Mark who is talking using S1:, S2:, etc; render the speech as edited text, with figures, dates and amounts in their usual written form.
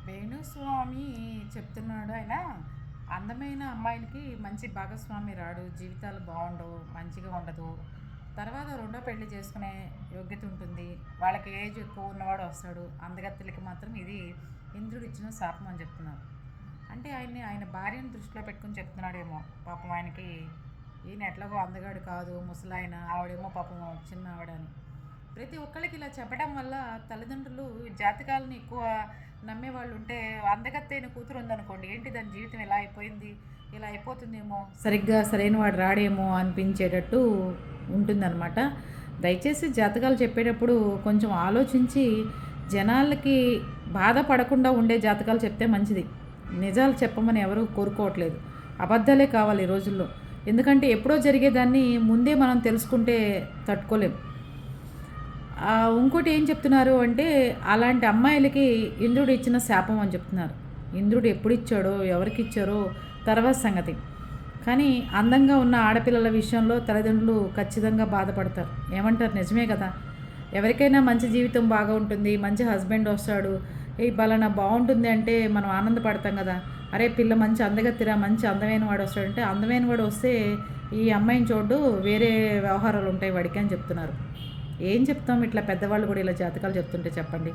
S1: వేణుస్వామి చెప్తున్నాడు ఆయన. అందమైన అమ్మాయిలకి మంచి భాగస్వామి రాడు, జీవితాలు బాగుండవు, మంచిగా ఉండదు. తర్వాత రెండో పెళ్లి చేసుకునే యోగ్యత ఉంటుంది. వాళ్ళకి ఏజ్ ఎక్కువ ఉన్నవాడు వస్తాడు. అందగత్తెలకి మాత్రం ఇది ఇంద్రుడు ఇచ్చిన శాపం అని చెప్తున్నారు. అంటే ఆయన భార్యను దృష్టిలో పెట్టుకుని చెప్తున్నాడేమో. పాపం ఆయనకి ఈయన ఎట్లాగో అందగాడు కాదు, ముసలాయన, ఆవిడేమో పాపం చిన్న ఆవిడని. ప్రతి ఒక్కళ్ళకి ఇలా చెప్పడం వల్ల తల్లిదండ్రులు జాతకాలని ఎక్కువ నమ్మేవాళ్ళు ఉంటే, అందగత్తైన కూతురు ఉందనుకోండి, ఏంటి దాని జీవితం ఎలా అయిపోయింది, ఇలా అయిపోతుందేమో, సరిగ్గా సరైన వాడు రాడేమో అనిపించేటట్టు ఉంటుందన్నమాట. దయచేసి జాతకాలు చెప్పేటప్పుడు కొంచెం ఆలోచించి జనాలకి బాధపడకుండా ఉండే జాతకాలు చెప్తే మంచిది. నిజాలు చెప్పమని ఎవరు కోరుకోవట్లేదు, అబద్ధాలే కావాలి ఈ రోజుల్లో. ఎందుకంటే ఎప్పుడో జరిగేదాన్ని ముందే మనం తెలుసుకుంటే తట్టుకోలేం. ఇంకోటి ఏం చెప్తున్నారు అంటే, అలాంటి అమ్మాయిలకి ఇంద్రుడు ఇచ్చిన శాపం అని చెప్తున్నారు. ఇంద్రుడు ఎప్పుడు ఇచ్చాడో, ఎవరికి ఇచ్చారో తర్వాత సంగతి. కానీ అందంగా ఉన్న ఆడపిల్లల విషయంలో తల్లిదండ్రులు ఖచ్చితంగా బాధపడతారు. ఏమంటారు, నిజమే కదా. ఎవరికైనా మంచి జీవితం బాగా ఉంటుంది, మంచి హస్బెండ్ వస్తాడు, ఈ బలన బాగుంటుంది అంటే మనం ఆనందపడతాం కదా. అరే పిల్ల మంచి అందగత్తిరా, మంచి అందమైన వాడు వస్తాడంటే, అందమైన వాడు వస్తే ఈ అమ్మాయిని చూడు, వేరే వ్యవహారాలు ఉంటాయి వాడికి అని చెప్తున్నారు. ఏం చెప్తాం, ఇట్లా పెద్దవాళ్ళు కూడా ఇలా జాతకాలు చెప్తుంటే చెప్పండి.